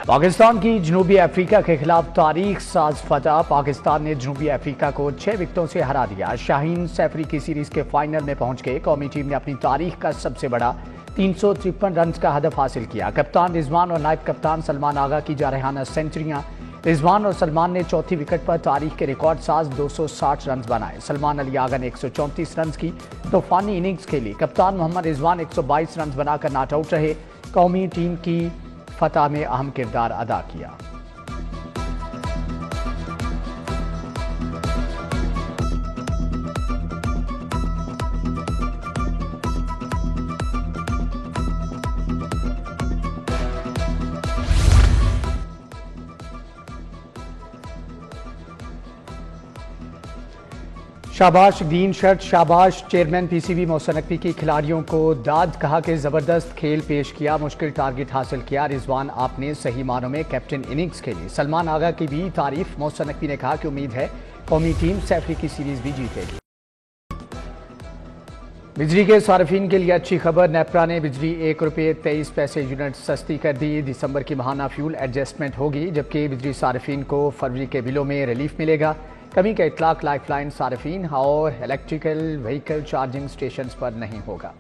पाकिस्तान की जनूबी अफ्रीका के खिलाफ तारीख साज फतह। पाकिस्तान ने जनूबी अफ्रीका को 6 विकेटों से हरा दिया। शाहीन सैफरी की सीरीज के फाइनल में पहुंच गए। कौमी टीम ने अपनी तारीख का सबसे बड़ा 353 रन का हदफ हासिल किया। कप्तान रिजवान और नायब कप्तान सलमान आगा की जारहाना सेंचुरियां। रिजवान और सलमान ने चौथी विकेट पर तारीख के रिकॉर्ड साज 260 रन बनाए। सलमान अली आगा ने 134 रन की तूफानी इनिंग्स खेली। कप्तान मोहम्मद रिजवान 122 रन बनाकर नॉट आउट रहे। कौमी टीम की फतह में अहम किरदार अदा किया। शाबाश ग्रीन शर्ट, शाबाश। चेयरमैन पीसीबी मोहसिन नकवी की खिलाड़ियों को दाद, कहा कि जबरदस्त खेल पेश किया, मुश्किल टारगेट हासिल किया। रिजवान आपने सही मानों में कैप्टन इनिंग्स खेली। सलमान आगा की भी तारीफ। मोहसिन नकवी ने कहा कि उम्मीद है कौमी टीम सैफरी की सीरीज भी जीतेगी। बिजली के सार्फिन के लिए अच्छी खबर। नेपरा ने बिजली ₹1.23 यूनिट सस्ती कर दी। दिसंबर की माहाना फ्यूल एडजस्टमेंट होगी, जबकि बिजली सार्फिन को फरवरी के बिलों में रिलीफ मिलेगा। कमी का इतलाक लाइफलाइन सार्फिन और इलेक्ट्रिकल व्हीकल चार्जिंग स्टेशन पर नहीं होगा।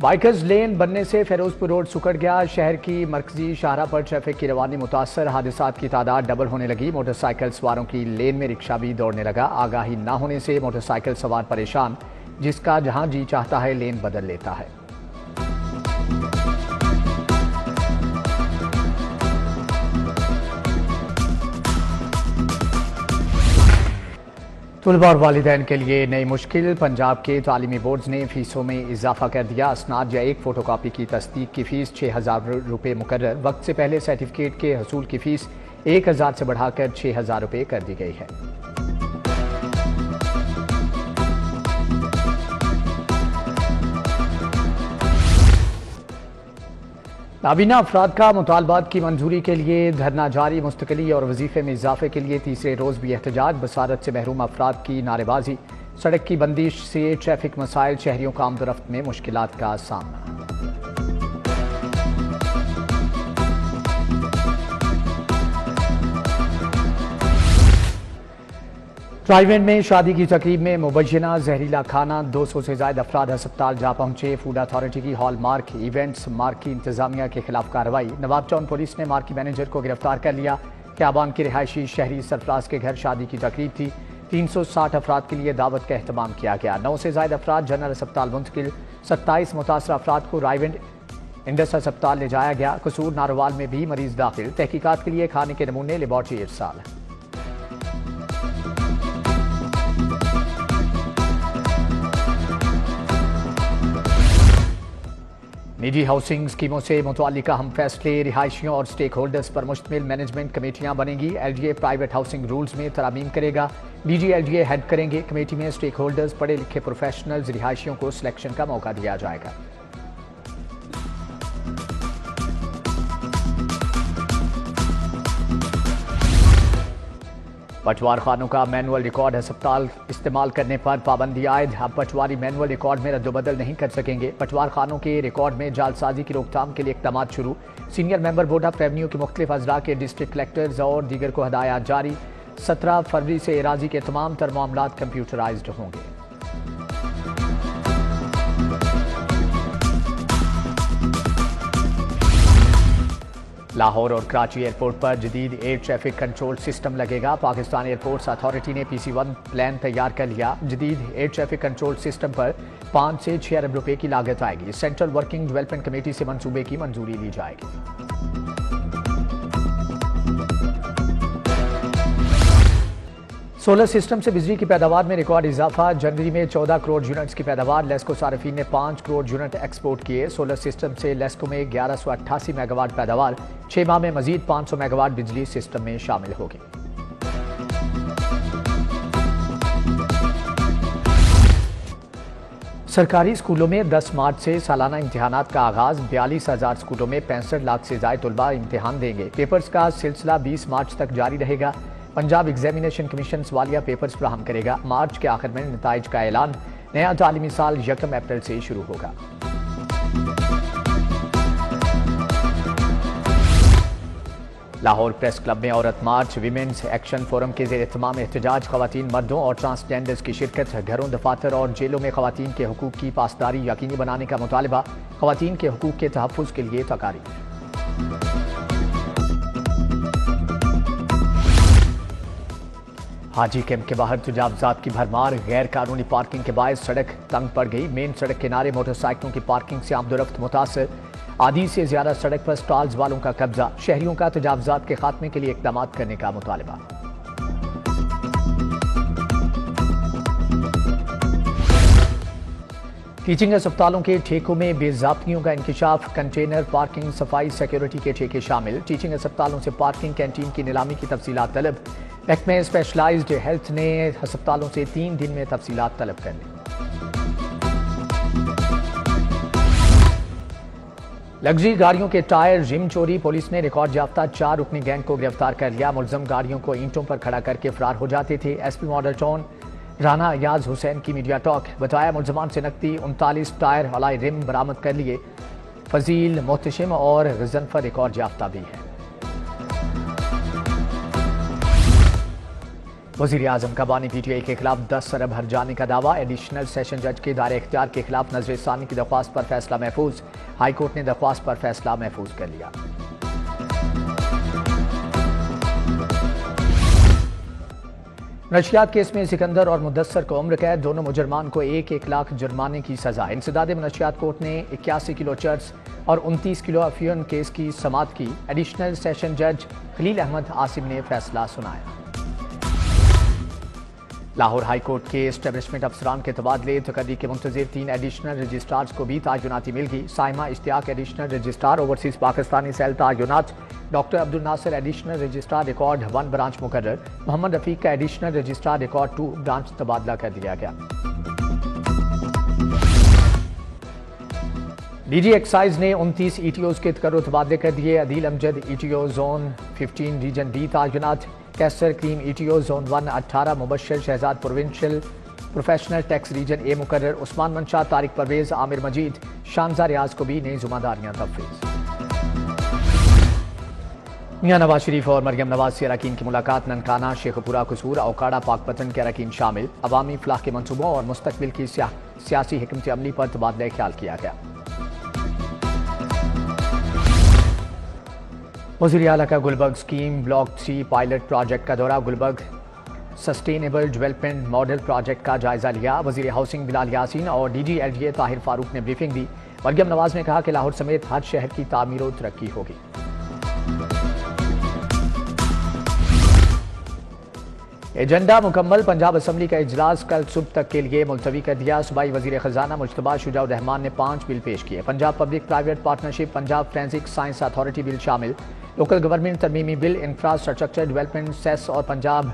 बाइकर्स लेन बनने से फिरोजपुर रोड सुकड़ गया। शहर की मरकजी शाहरा पर ट्रैफिक की रवानी मुतासर। हादसात की तादाद डबल होने लगी। मोटरसाइकिल सवारों की लेन में रिक्शा भी दौड़ने लगा। आगाही न होने से मोटरसाइकिल सवार परेशान, जिसका जहां जी चाहता है लेन बदल लेता है। तुलबा और वालिदैन के लिए नई मुश्किल। पंजाब के तालीमी बोर्ड्स ने फीसों में इजाफा कर दिया। असनाद या एक फोटोकॉपी की तस्दीक की फीस ₹6000 मुकर्रर। वक्त से पहले सर्टिफिकेट के हसूल की फीस 1000 से बढ़ाकर ₹6000 कर दी गई है। नाबीना अफराद का मुतालबात की मंजूरी के लिए धरना जारी। मुस्तकिली और वजीफे में इजाफे के लिए तीसरे रोज भी एहतजाज। बसारत से महरूम अफराद की नारेबाजी। सड़क की बंदिश से ट्रैफिक मसाइल। शहरियों का आमदोरफ्त में मुश्किलात का सामना। ड्राइव-इन में शादी की तकरीब में मुबैना जहरीला खाना। 200 से ज्यादा अफराद अस्पताल जा पहुंचे। फूड अथॉरिटी की हॉल मार्क इवेंट्स मार्की इंतजामिया के खिलाफ कार्रवाई। नवाब टाउन पुलिस ने मार्की मैनेजर को गिरफ्तार कर लिया। ख्याबान के रिहायशी शहरी सरफराज के घर शादी की तकरीब थी। 360 अफराद के लिए दावत का एहतमाम किया गया। 9 से ज्यादा अफराद जनरल अस्पताल मुंतकिल। 27 मुतासर अफराद को राइवेंड इंडस अस्पताल ले जाया गया। कसूर नारोवाल में भी मरीज दाखिल। तहकीकात के लिए खाने के नमूने लेबॉर्ट्री इरसाल। निजी हाउसिंग स्कीमों से मुतल्लिका हम फैसले। रिहायशियों और स्टेक होल्डर्स पर मुश्तमिल मैनेजमेंट कमेटियां बनेंगी। LGA प्राइवेट हाउसिंग रूल्स में तरामीम करेगा। DG LGA हेड करेंगे। कमेटी में स्टेक होल्डर्स, पढ़े लिखे प्रोफेशनल्स, रिहायशियों को सिलेक्शन का मौका दिया जाएगा। पटवार खानों का मैनुअल रिकॉर्ड अस्पताल इस्तेमाल करने पर पाबंदी आयद। अब पटवारी मैनुअल रिकॉर्ड में रद्दबदल नहीं कर सकेंगे। पटवार खानों के रिकॉर्ड में जालसाजी की रोकथाम के लिए इक़दाम शुरू। Senior member board of revenue के मुख्तलिफ अजला के डिस्ट्रिक्ट कलेक्टर्स और दीगर को हदायत जारी। 17 फरवरी से एराजी के तमाम तर मामलात कंप्यूटराइज्ड होंगे। लाहौर और कराची एयरपोर्ट पर जदीद एयर ट्रैफिक कंट्रोल सिस्टम लगेगा। पाकिस्तान एयरपोर्ट्स अथॉरिटी ने PC1 प्लान तैयार कर लिया। जदीद एयर ट्रैफिक कंट्रोल सिस्टम पर 5 से 6 अरब रुपए की लागत आएगी। सेंट्रल वर्किंग डेवलपमेंट कमेटी से मंसूबे की मंजूरी ली जाएगी। सोलर सिस्टम से बिजली की पैदावार में रिकॉर्ड इजाफा। जनवरी में 14 करोड़ यूनिट्स की पैदावार। लेस्को सार्फिन ने 5 करोड़ यूनिट एक्सपोर्ट किए। सोलर सिस्टम से लेस्को में 1188 मेगावाट पैदावार। 6 माह में मजीद 500 मेगावाट बिजली सिस्टम में शामिल होगी। सरकारी स्कूलों में 10 मार्च से सालाना इम्तिहानात का आगाज। 42,000 स्कूलों में 65 लाख से ज्यादा तलबा इम्तिहान देंगे। पेपर्स का सिलसिला 20 मार्च तक जारी रहेगा। पंजाब एग्जामिनेशन कमीशन सवालिया पेपर्स फराहम करेगा। मार्च के आखिर में नताइज का ऐलान। नया तालीमी साल 1 अप्रैल से शुरू होगा। लाहौर प्रेस क्लब में औरत मार्च, विमेंस एक्शन फोरम के ज़ेर एहतमाम एहतजाज, खवातीन, मर्दों और ट्रांसजेंडर्स की शिरकत, घरों, दफातर और जेलों में खवातीन के हुकूक की पासदारी यकीनी बनाने का मुतालबा, खवातीन के हुकूक के तहफ़्फ़ुज़ के लिए तकारीर। हाजी कैंप के बाहर तजावुज़ात की भरमार, गैर कानूनी पार्किंग के बायस सड़क तंग पड़ गई। मेन सड़क किनारे मोटरसाइकिलों की पार्किंग से आमदोरफ्त मुतासर, आधी से ज्यादा सड़क पर स्टॉल्स वालों का कब्जा, शहरियों का तजावुज़ात के खात्मे के लिए इक़दाम करने का मुतालबा। टीचिंग अस्पतालों के ठेकों में बेज़ाब्तियों का इंकिशाफ, कंटेनर पार्किंग, सफाई, सिक्योरिटी के ठेके शामिल। टीचिंग अस्पतालों से पार्किंग, कैंटीन की नीलामी की तफसीलात तलब। महकमे स्पेशलाइज्ड हेल्थ ने अस्पतालों से 3 दिन में तफसीलात तलब कर ली। लग्जरी गाड़ियों के टायर जिम चोरी, पुलिस ने रिकॉर्ड याफ्ता 4 रुकनी गैंग को गिरफ्तार कर लिया। मुलजम गाड़ियों को ईंटों पर खड़ा करके फरार हो जाते थे। SP model town Rana Ayaz Hussain की मीडिया टॉक, बताया मुलजमान से नकदी 39 टायर अलाई रिम बरामद कर लिए। फजील, मोहतशिम और गजनफर रिकॉर्ड याफ्ता भी है। वज़ीर आज़म का बानी PTI के खिलाफ 10 अरब हर जाने का दावा। एडिशनल सेशन जज के दायरे इख्तियार के खिलाफ नजर सानी की दरख्वास्त पर फैसला महफूज। हाई कोर्ट ने दरख्वास्त पर फैसला महफूज कर लिया। नशियात केस में सिकंदर और मुदस्सर को उम्र कैद, दोनों मुजरमान को 1-1 लाख जुर्माने की सजा। इंसदाद नशियात कोर्ट ने 81 किलो चर्स और 29 किलो अफीम केस की समाअत की। एडिशनल सेशन जज खलील अहमद आसिम ने फैसला सुनाया। लाहौर हाई कोर्ट के एस्टेब्लिशमेंट अफसरान के तबादले, तकर्री के मुंतजिर 3 एडिशनल रजिस्ट्रार्स को भी तायुनाती मिल गई। Saima Ishtiaq additional registrar overseas Pakistani cell तायुनात, doctor Abdul Nasir additional registrar record 1 branch मुकर्रर, मोहम्मद रफीक का एडिशनल रजिस्ट्रार रिकॉर्ड 2 ब्रांच तबादला कर दिया गया। DG एक्साइज ने 29 ETOs के तकर्रुर तबादले कर दिए। Adeel Amjad ETO zone 15 region D तायुनात, Qaiser Karim ETO zone 1 18, Mubashar Shahzad provincial professional tax region A मुकर्रर, उस्मान मंशा, तारिक परवेज, आमिर मजीद, शानजा रियाज को भी नई जिम्मेदारियां तफवीज़। मियां नवाज शरीफ और मरियम नवाज से अरकान की मुलाकात, ननकाना, शेखपुरा, कसूर, औकाड़ा, पाकपतन के अरकान शामिल। अवामी फलाह के मनसूबों और मुस्तकबिल की सियासी हिकमत अमली पर तबादला ख्याल किया गया। वज़ीर आला का Gulberg scheme block 3 pilot project का दौरा, Gulberg sustainable development model project का जायजा लिया। वज़ीर हाउसिंग बिलाल यासीन और DG LGA ताहिर फारूक ने ब्रीफिंग दी। मरियम नवाज ने कहा कि लाहौर समेत हर शहर की तामीर और तरक्की होगी। एजेंडा मुकम्मल, पंजाब असम्बली का इजलास कल सुबह तक के लिए मुलतवी कर दिया। सूबाई वज़ीर खजाना मुश्तबा शुजाउर रहमान ने 5 बिल पेश किए। Punjab public private partnership, Punjab forensic science authority bill शामिल। लोकल गवर्नमेंट तरमीमी बिल, इंफ्रास्ट्रक्चर डेवलपमेंट सेस और पंजाब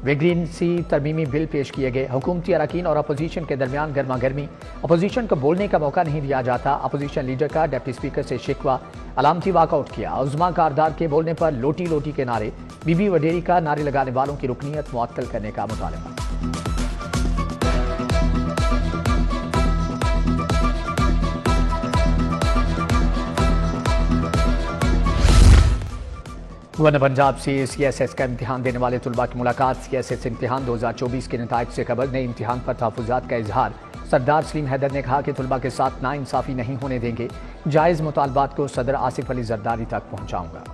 वेग्रेंसी तरमीमी बिल पेश किए गए। हुकूमती अरकान और अपोजिशन के दरमियान गर्मा गर्मी, अपोजिशन को बोलने का मौका नहीं दिया जाता। अपोजिशन लीडर का डिप्टी स्पीकर से शिकवा, अलामती वाकआउट किया। उज़्मा कारदार के बोलने पर लोटी लोटी के नारे, बीबी वडेरी का नारे लगाने वालों की रुकनीत मुअत्तल करने का मुतालबा। गवर्नर पंजाब से CSS का इम्तिहान देने वाले तुलबा की मुलाकात। CSS इम्तिहान 2024 के नताइज से कबल नए इम्तिहान पर तहफ़्फ़ुज़ात का इजहार। सरदार सलीम हैदर ने कहा कि तुलबा के साथ नाइंसाफ़ी नहीं होने देंगे। जायज़ मुतालबात को सदर आसिफ अली जरदारी तक पहुँचाऊँगा।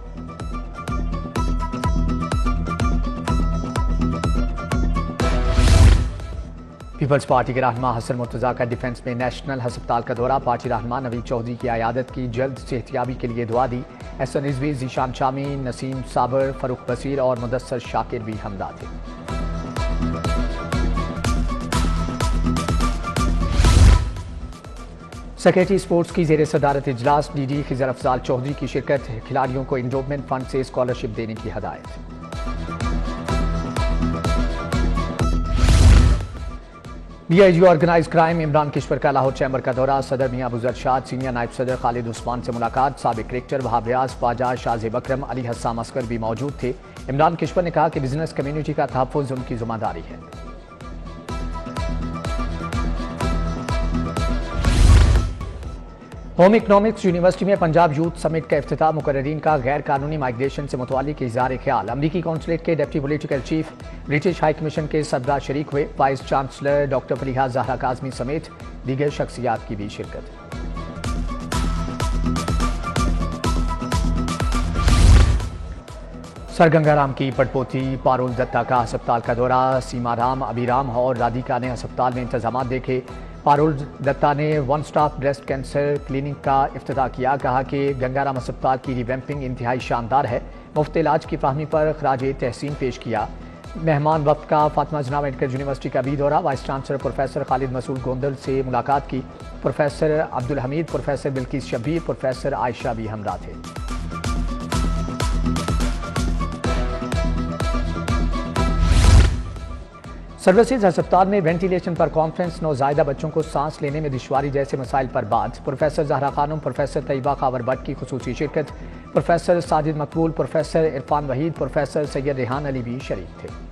पीपल्स पार्टी के रहनुमा हसन मुर्तज़ा का डिफेंस में नेशनल हस्पताल का दौरा। पार्टी रहनुमा नवीद चौधरी की अयादत की, जल्द सेहतियाबी के लिए दुआ दी। एहसन रिजवी, जीशान शामी, नसीम साबर, फरूख बसीर और मुदस्सर शाकिर भी हमदा थे। सेक्रेटरी स्पोर्ट्स की जेर सदारत इजलास, DG खिजर अफजाल चौधरी की शिरकत। खिलाड़ियों को इंडोवमेंट फंड से स्कॉलरशिप देने की हदायत। DIG organise crime Imran Kishwar का लाहौर चैम्बर का दौरा। सदर मियां अबू जरशाद, सीनियर नायब सदर खालिद उस्मान से मुलाकात। साबिक क्रिकेटर वहाब रियाज, पाजा, शाज़ेब अकरम, अली हस्साम असगर भी मौजूद थे। इमरान किश्वर ने कहा कि बिजनेस कम्युनिटी का तहफ़्फ़ुज़ उनकी जिम्मेदारी है। होम इकोनॉमिक्स यूनिवर्सिटी में पंजाब यूथ समिट का इफ्तिताह। मुकर्ररीन का गैर कानूनी माइग्रेशन से मुतल्लिक इज़हार ख्याल। अमरीकी कौंसलेट के deputy political chief, British high commission के सरबराह शरीक हुए। Vice chancellor doctor Fariha Zahra Kazmi समेत दीगर शख्सियात की भी शिरकत। सर गंगाराम की पटपोती पारुल दत्ता का अस्पताल का दौरा। सीमाराम, अभिराम और राधिका ने अस्पताल में इंतजाम देखे। पारुल दत्ता ने one stop breast cancer clinic का इफ्तिताह किया। कहा कि गंगाराम अस्पताल की रिवैम्पिंग इंतहाई शानदार है। मुफ्त इलाज की फराहमी पर खराज तहसीन पेश किया। मेहमान वक्त का फातिमा जना मेडिकल यूनिवर्सिटी का भी दौरा। Vice chancellor professor Khalid Masood Gondal से मुलाकात की। Professor Abdul Hameed, professor Bilqis Shabbir, professor Ayesha भी हमरा थे। सर्विसेज अस्पताल में वेंटिलेशन पर कॉन्फ्रेंस। नौज़ायदा बच्चों को सांस लेने में दुश्वारी जैसे मसाइल पर बात। प्रोफेसर ज़हरा खानम, प्रोफेसर तैयबा खावर भट्ट की खुसूसी शिरकत। प्रोफेसर साजिद मकबूल, प्रोफेसर इरफान वहीद, प्रोफेसर सैयद रेहान अली भी शरीक थे।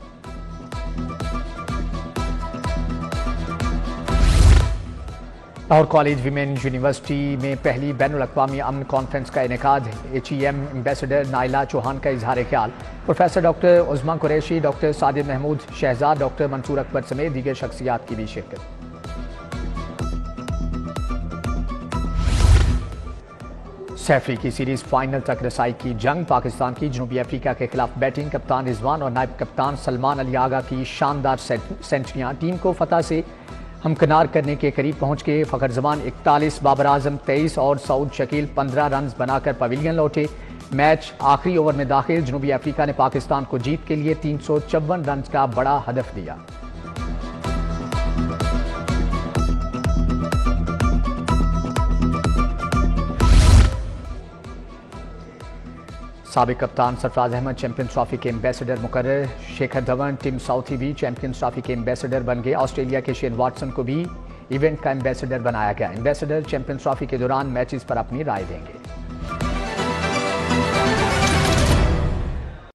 लाहौर कॉलेज विमेन यूनिवर्सिटी में पहली बैनुल-अक़वामी अमन कॉन्फ्रेंस का इनेकाद। HEM एम्बेसडर नाइला चौहान का इजहार ख्याल। Professor doctor उज़मा Qureshi, doctor Sadir Mahmood Shahzad, doctor Mansoor Akbar समेत दीगर शख्सियात की भी शिरकत। सैफरी की सीरीज फाइनल तक रसाई की जंग। पाकिस्तान की जनूबी अफ्रीका के खिलाफ बैटिंग। कप्तान रिजवान और नायब कप्तान सलमान अली आगा की शानदार सेंचुरियां टीम को फतह से हमकिनार करने के करीब पहुंच गए। फ़खर जमान 41, बाबर आजम 23 और सऊद शकील 15 रन बनाकर पवेलियन लौटे। मैच आखिरी ओवर में दाखिल। जनूबी अफ्रीका ने पाकिस्तान को जीत के लिए 354 रन का बड़ा हदफ दिया। साबिक कप्तान सरफराज अहमद चैंपियंस ट्रॉफी के एम्बेसडर मुकर्रर। शेखर धवन, टिम साउथी भी चैंपियंस ट्रॉफी के एम्बेसडर बन गए। ऑस्ट्रेलिया के शेन वाटसन को भी इवेंट का एम्बेसडर बनाया गया। एम्बेसडर चैंपियंस ट्रॉफी के दौरान मैचेस पर अपनी राय देंगे।